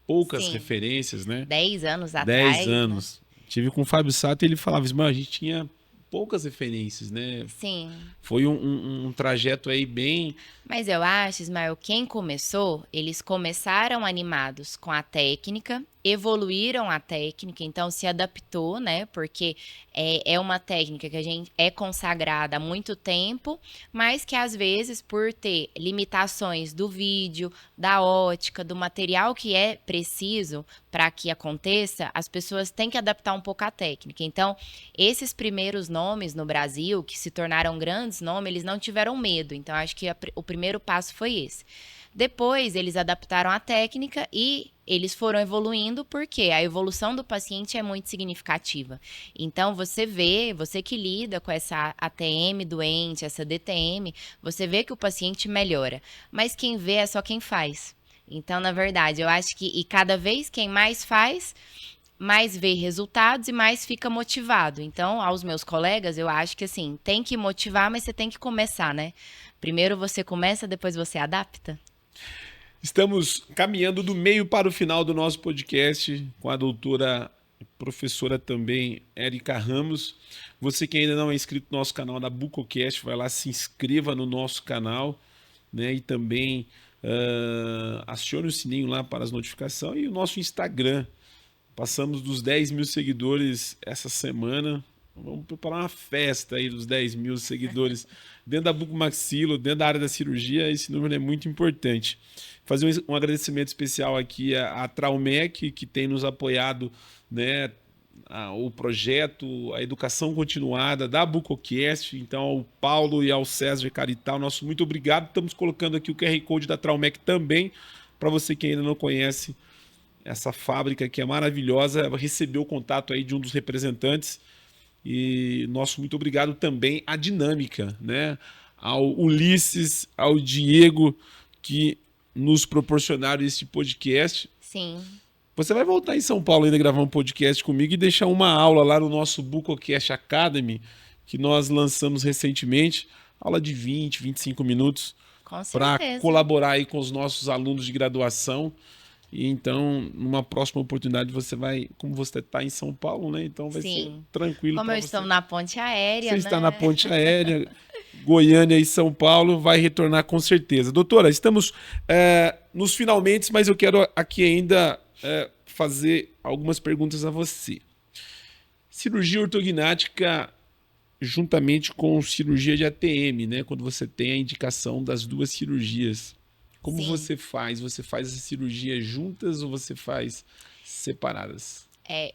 S1: poucas referências, né?
S2: 10 anos atrás.
S1: 10 anos. Né? Tive com o Fábio Sato e ele falava, mas a gente tinha poucas referências, né?
S2: Sim.
S1: Foi um trajeto aí bem...
S2: Mas eu acho, Ismael, quem começou, eles começaram animados com a técnica, evoluíram a técnica, então se adaptou, né? Porque é uma técnica que a gente é consagrada há muito tempo, mas que às vezes, por ter limitações do vídeo, da ótica, do material que é preciso para que aconteça, as pessoas têm que adaptar um pouco a técnica. Então, esses primeiros nomes no Brasil, que se tornaram grandes nomes, eles não tiveram medo. Então, acho que o primeiro passo foi esse. Depois, eles adaptaram a técnica e eles foram evoluindo porque a evolução do paciente é muito significativa. Então, você vê, você que lida com essa ATM doente, essa DTM, você vê que o paciente melhora. Mas quem vê é só quem faz. Então, na verdade, eu acho que cada vez quem mais faz, mais vê resultados e mais fica motivado. Então, aos meus colegas, eu acho que assim, tem que motivar, mas você tem que começar, né? Primeiro você começa, depois você adapta.
S1: Estamos caminhando do meio para o final do nosso podcast com a doutora, professora também, Érica Ramos. Você que ainda não é inscrito no nosso canal da Bucocast, vai lá, se inscreva no nosso canal, né? E também acione o sininho lá para as notificações e o nosso Instagram. Passamos dos 10 mil seguidores essa semana. Vamos preparar uma festa aí dos 10 mil seguidores dentro da bucomaxilo, dentro da área da cirurgia. Esse número é muito importante. Fazer um agradecimento especial aqui à Traumec, que tem nos apoiado, né, o projeto, a educação continuada da Bucocast. Então, ao Paulo e ao César Carital, nosso muito obrigado. Estamos colocando aqui o QR Code da Traumec também, para você que ainda não conhece essa fábrica que é maravilhosa, recebeu o contato aí de um dos representantes. E nosso muito obrigado também à Dinâmica, né? Ao Ulisses, ao Diego, que nos proporcionaram esse podcast.
S2: Sim.
S1: Você vai voltar em São Paulo ainda gravar um podcast comigo e deixar uma aula lá no nosso Bucocast Academy, que nós lançamos recentemente. Aula de 20, 25 minutos. Para colaborar aí com os nossos alunos de graduação. E então, numa próxima oportunidade, você vai, como você está em São Paulo, né? Então vai ser tranquilo.
S2: Como eu estou na ponte aérea,
S1: Você está na ponte aérea, Goiânia e São Paulo, vai retornar com certeza. Doutora, estamos nos finalmente, mas eu quero aqui ainda fazer algumas perguntas a você. Cirurgia ortognática juntamente com cirurgia de ATM, né? Quando você tem a indicação das duas cirurgias. Como você faz? Você faz as cirurgias juntas ou você faz separadas?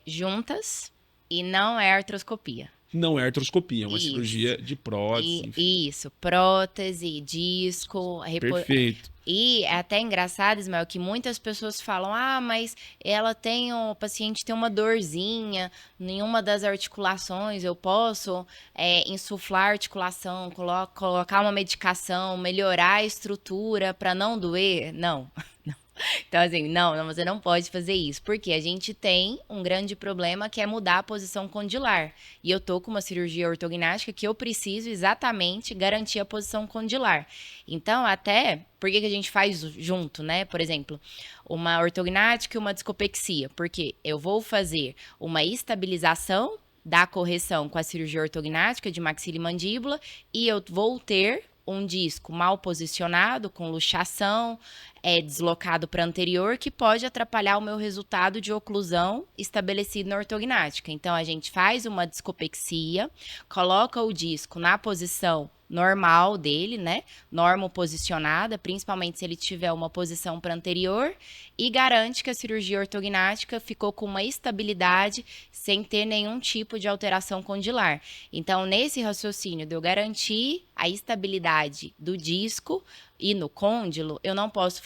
S2: Juntas e não é artroscopia.
S1: Não é artroscopia, é uma cirurgia de prótese.
S2: Isso, prótese, disco.
S1: Perfeito.
S2: E é até engraçado, Ismael, que muitas pessoas falam, mas o paciente tem uma dorzinha em uma das articulações, eu posso insuflar a articulação, colocar uma medicação, melhorar a estrutura para não doer? Não. Então, assim, não, você não pode fazer isso, porque a gente tem um grande problema que é mudar a posição condilar. E eu tô com uma cirurgia ortognática que eu preciso exatamente garantir a posição condilar. Então, por que a gente faz junto, né? Por exemplo, uma ortognática e uma discopexia, porque eu vou fazer uma estabilização da correção com a cirurgia ortognática de maxila e mandíbula e eu vou ter um disco mal posicionado, com luxação, deslocado para anterior, que pode atrapalhar o meu resultado de oclusão estabelecido na ortognática. Então, a gente faz uma discopexia, coloca o disco na posição normal dele, né? Normoposicionada, principalmente se ele tiver uma posição para anterior, e garante que a cirurgia ortognática ficou com uma estabilidade sem ter nenhum tipo de alteração condilar. Então, nesse raciocínio de eu garantir a estabilidade do disco e no côndilo, eu não posso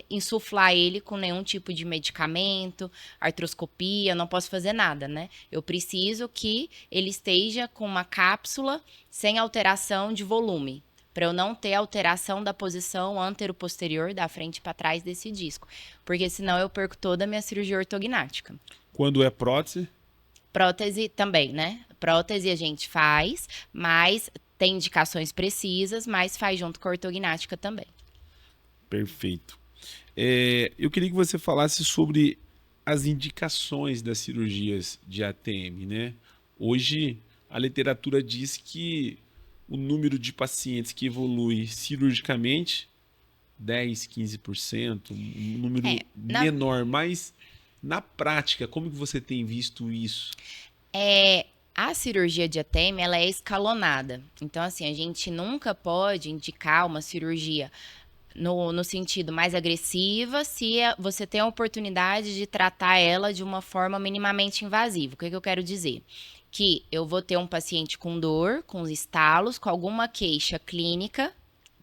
S2: insuflar ele com nenhum tipo de medicamento, artroscopia, não posso fazer nada, né? Eu preciso que ele esteja com uma cápsula sem alteração de volume, para eu não ter alteração da posição antero-posterior, da frente para trás desse disco, porque senão eu perco toda a minha cirurgia ortognática.
S1: Quando é prótese?
S2: Prótese também, né? Prótese a gente faz, mas tem indicações precisas, mas faz junto com a ortognática também.
S1: Perfeito. Eu queria que você falasse sobre as indicações das cirurgias de ATM, né? Hoje, a literatura diz que o número de pacientes que evolui cirurgicamente, 10%, 15%, um número menor, mas na prática, como que você tem visto isso?
S2: A cirurgia de ATM, ela é escalonada. Então, assim, a gente nunca pode indicar uma cirurgia no sentido mais agressiva se você tem a oportunidade de tratar ela de uma forma minimamente invasiva. O que eu quero dizer? Que eu vou ter um paciente com dor, com estalos, com alguma queixa clínica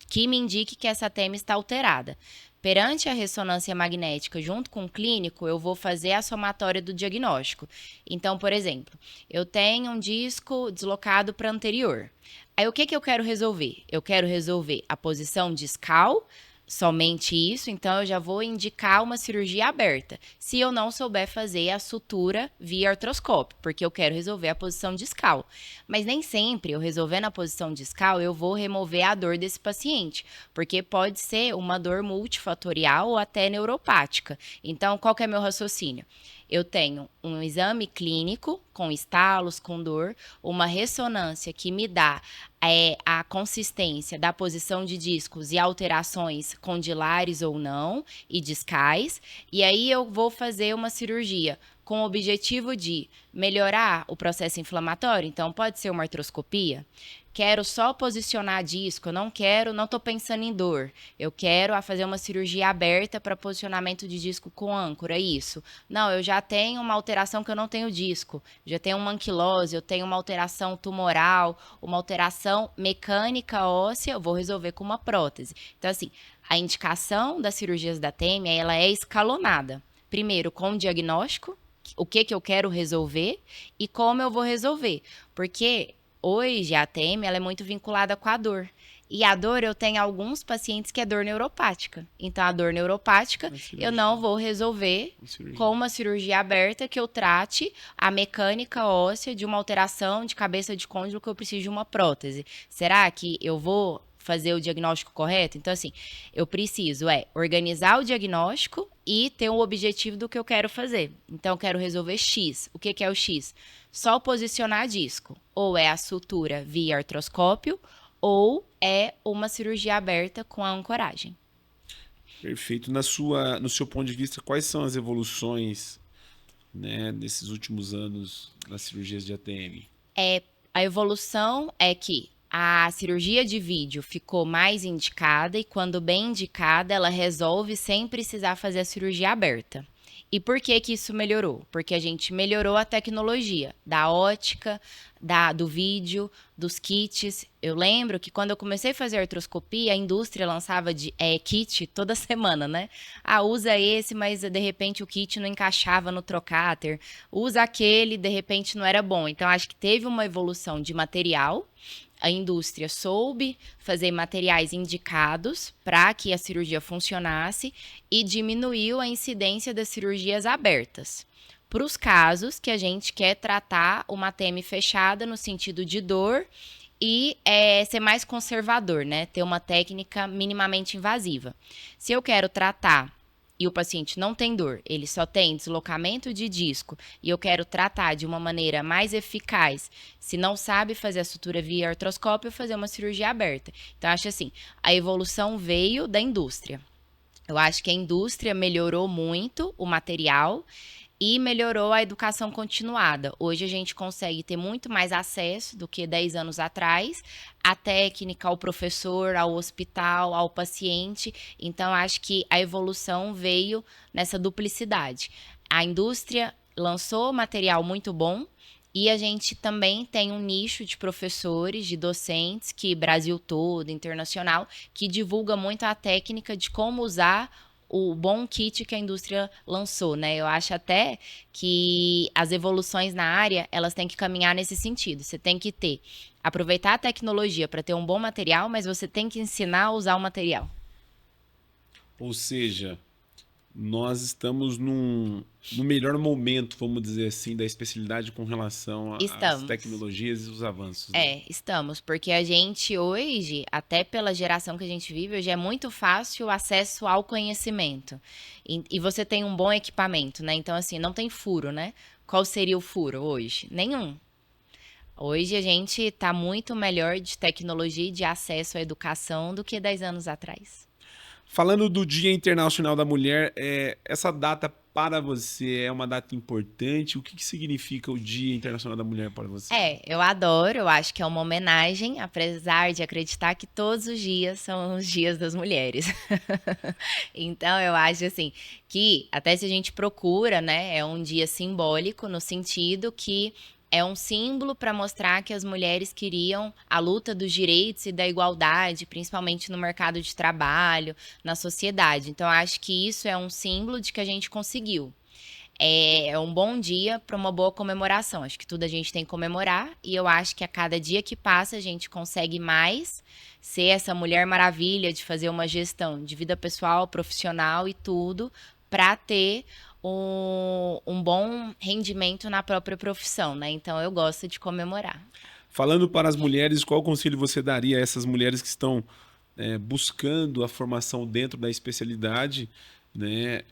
S2: que me indique que essa ATM está alterada. Perante a ressonância magnética junto com o clínico, eu vou fazer a somatória do diagnóstico. Então, por exemplo, eu tenho um disco deslocado para anterior. Aí o que eu quero resolver? Eu quero resolver a posição discal, somente isso, então eu já vou indicar uma cirurgia aberta. Se eu não souber fazer a sutura via artroscópio, porque eu quero resolver a posição discal. Mas nem sempre eu resolvendo a posição discal, eu vou remover a dor desse paciente, porque pode ser uma dor multifatorial ou até neuropática. Então, qual que é meu raciocínio? Eu tenho um exame clínico com estalos, com dor, uma ressonância que me dá a consistência da posição de discos e alterações condilares ou não, e discais, e aí eu vou fazer uma cirurgia com o objetivo de melhorar o processo inflamatório, então pode ser uma artroscopia. Quero só posicionar disco, eu não estou pensando em dor. Eu quero fazer uma cirurgia aberta para posicionamento de disco com âncora, isso. Não, eu já tenho uma alteração que eu não tenho disco. Já tenho uma anquilose, eu tenho uma alteração tumoral, uma alteração mecânica óssea, eu vou resolver com uma prótese. Então, assim, a indicação das cirurgias da TEMI, ela é escalonada. Primeiro, com o diagnóstico, o que eu quero resolver e como eu vou resolver. Porque hoje a TEMI ela é muito vinculada com a dor. E a dor, eu tenho alguns pacientes que é dor neuropática. Então, a dor neuropática, eu não vou resolver com uma cirurgia aberta que eu trate a mecânica óssea de uma alteração de cabeça de côndilo que eu preciso de uma prótese. Será que eu vou fazer o diagnóstico correto? Então, assim, eu preciso organizar o diagnóstico e ter um objetivo do que eu quero fazer. Então, eu quero resolver X. O que é o X? Só posicionar disco. Ou é a sutura via artroscópio, ou é uma cirurgia aberta com a ancoragem.
S1: Perfeito. No seu ponto de vista, quais são as evoluções, né, nesses últimos anos das cirurgias de ATM?
S2: A evolução é que a cirurgia de vídeo ficou mais indicada e, quando bem indicada, ela resolve sem precisar fazer a cirurgia aberta. E por que isso melhorou? Porque a gente melhorou a tecnologia da ótica, do vídeo, dos kits. Eu lembro que quando eu comecei a fazer artroscopia, a indústria lançava kit toda semana, né? Ah, usa esse, mas de repente o kit não encaixava no trocáter. Usa aquele, de repente não era bom. Então, acho que teve uma evolução de material. A indústria soube fazer materiais indicados para que a cirurgia funcionasse e diminuiu a incidência das cirurgias abertas. Para os casos que a gente quer tratar uma TEMI fechada no sentido de dor e ser mais conservador, né? Ter uma técnica minimamente invasiva. Se eu quero tratar e o paciente não tem dor, ele só tem deslocamento de disco e eu quero tratar de uma maneira mais eficaz, se não sabe fazer a sutura via artroscópio, fazer uma cirurgia aberta. Então, acho assim, a evolução veio da indústria. Eu acho que a indústria melhorou muito o material e melhorou a educação continuada. Hoje a gente consegue ter muito mais acesso do que 10 anos atrás, à técnica, ao professor, ao hospital, ao paciente. Então, acho que a evolução veio nessa duplicidade. A indústria lançou material muito bom e a gente também tem um nicho de professores, de docentes, que Brasil todo, internacional, que divulga muito a técnica de como usar o bom kit que a indústria lançou, né? Eu acho até que as evoluções na área, elas têm que caminhar nesse sentido. Você tem que aproveitar a tecnologia para ter um bom material, mas você tem que ensinar a usar o material.
S1: Ou seja, nós estamos no melhor momento, vamos dizer assim, da especialidade com relação às tecnologias e os avanços. Né?
S2: Estamos, porque a gente hoje, até pela geração que a gente vive, hoje é muito fácil o acesso ao conhecimento. E você tem um bom equipamento, né? Então, assim, não tem furo, né? Qual seria o furo hoje? Nenhum. Hoje a gente está muito melhor de tecnologia e de acesso à educação do que 10 anos atrás.
S1: Falando do Dia Internacional da Mulher, essa data para você é uma data importante? O que significa o Dia Internacional da Mulher para você?
S2: Eu adoro, eu acho que é uma homenagem, apesar de acreditar que todos os dias são os dias das mulheres. Então, eu acho assim, que até se a gente procura, né, é um dia simbólico no sentido que é um símbolo para mostrar que as mulheres queriam a luta dos direitos e da igualdade, principalmente no mercado de trabalho, na sociedade. Então, acho que isso é um símbolo de que a gente conseguiu. É um bom dia para uma boa comemoração. Acho que tudo a gente tem que comemorar e eu acho que a cada dia que passa a gente consegue mais ser essa mulher maravilha de fazer uma gestão de vida pessoal, profissional e tudo para ter um bom rendimento na própria profissão, né? Então eu gosto de comemorar.
S1: Falando para as mulheres, qual conselho você daria a essas mulheres que estão buscando a formação dentro da especialidade, né?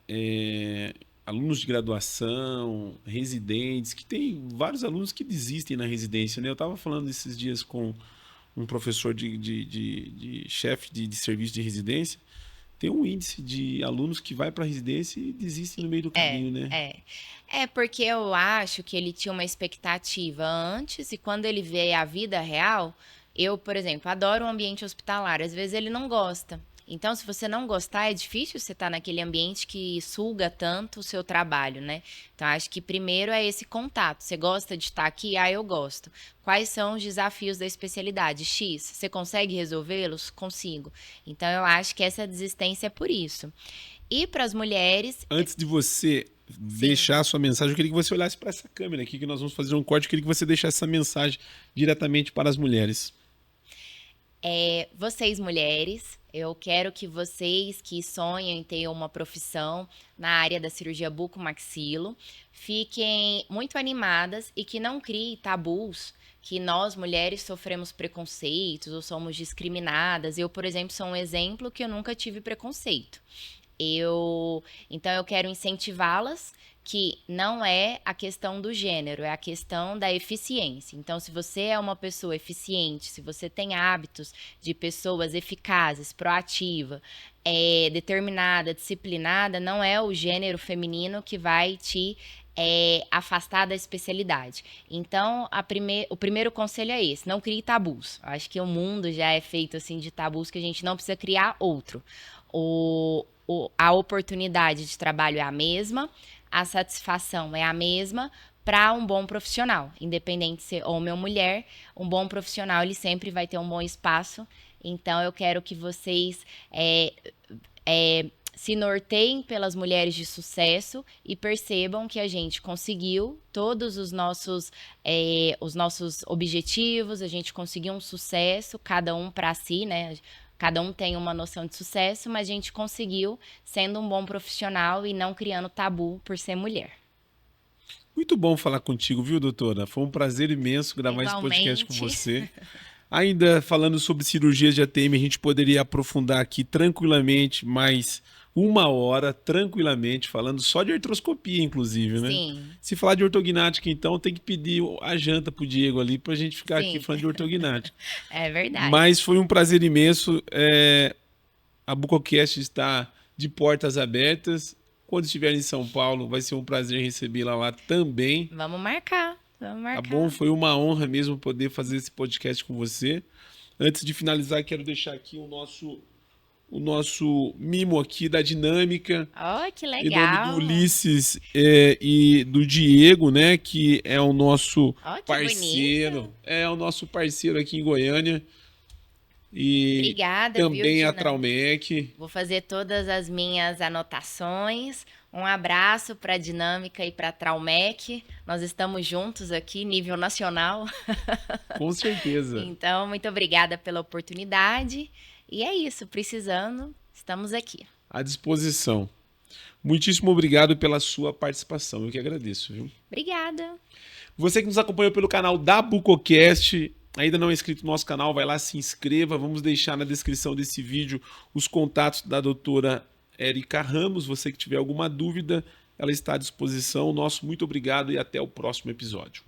S1: Alunos de graduação, residentes, que tem vários alunos que desistem na residência, né? Eu estava falando esses dias com um professor de chefe de serviço de residência. Tem um índice de alunos que vai para a residência e desistem no meio do caminho, né?
S2: É porque eu acho que ele tinha uma expectativa antes e quando ele vê a vida real, eu, por exemplo, adoro o ambiente hospitalar, às vezes ele não gosta. Então, se você não gostar, é difícil você estar naquele ambiente que suga tanto o seu trabalho, né? Então, acho que primeiro é esse contato. Você gosta de estar aqui? Ah, eu gosto. Quais são os desafios da especialidade? X. Você consegue resolvê-los? Consigo. Então, eu acho que essa desistência é por isso. E para as mulheres...
S1: Antes de você deixar a sua mensagem, eu queria que você olhasse para essa câmera aqui, que nós vamos fazer um corte. Eu queria que você deixasse essa mensagem diretamente para as mulheres.
S2: Vocês mulheres, eu quero que vocês que sonham em ter uma profissão na área da cirurgia bucomaxilo fiquem muito animadas e que não criem tabus que nós mulheres sofremos preconceitos ou somos discriminadas. Eu, por exemplo, sou um exemplo que eu nunca tive preconceito. Então eu quero incentivá-las que não é a questão do gênero, é a questão da eficiência. Então, se você é uma pessoa eficiente, se você tem hábitos de pessoas eficazes, proativa, determinada, disciplinada, não é o gênero feminino que vai te afastar da especialidade. Então, o primeiro conselho é esse, não crie tabus. Eu acho que o mundo já é feito assim de tabus que a gente não precisa criar outro. A oportunidade de trabalho é a mesma, a satisfação é a mesma para um bom profissional, independente de ser homem ou mulher, um bom profissional ele sempre vai ter um bom espaço. Então eu quero que vocês se norteiem pelas mulheres de sucesso e percebam que a gente conseguiu todos os nossos objetivos, a gente conseguiu um sucesso, cada um para si, né? Cada um tem uma noção de sucesso, mas a gente conseguiu sendo um bom profissional e não criando tabu por ser mulher.
S1: Muito bom falar contigo, viu, doutora? Foi um prazer imenso gravar esse podcast com você. Ainda falando sobre cirurgias de ATM, a gente poderia aprofundar aqui tranquilamente mais 1 hora, tranquilamente, falando só de artroscopia, inclusive, né?
S2: Sim.
S1: Se falar de ortognática, então, tem que pedir a janta pro Diego ali pra gente ficar aqui falando de ortognática.
S2: É verdade.
S1: Mas foi um prazer imenso. A Bucocast está de portas abertas. Quando estiver em São Paulo, vai ser um prazer recebê-la lá também.
S2: Vamos marcar.
S1: Tá bom? Foi uma honra mesmo poder fazer esse podcast com você. Antes de finalizar, quero deixar aqui o nosso mimo aqui da dinâmica.
S2: Oh, que legal.
S1: Em nome do Ulisses e do Diego, né? Que é o nosso parceiro.
S2: Bonito.
S1: É o nosso parceiro aqui em Goiânia. E
S2: obrigada,
S1: também a Traumec.
S2: Vou fazer todas as minhas anotações. Um abraço para a Dinâmica e para a Traumec. Nós estamos juntos aqui, nível nacional.
S1: Com certeza.
S2: Então, muito obrigada pela oportunidade. E é isso, precisando, estamos aqui.
S1: À disposição. Muitíssimo obrigado pela sua participação. Eu que agradeço, viu?
S2: Obrigada.
S1: Você que nos acompanhou pelo canal da Bucocast, ainda não é inscrito no nosso canal, vai lá, se inscreva. Vamos deixar na descrição desse vídeo os contatos da doutora Érica Ramos. Você que tiver alguma dúvida, ela está à disposição. Nosso muito obrigado e até o próximo episódio.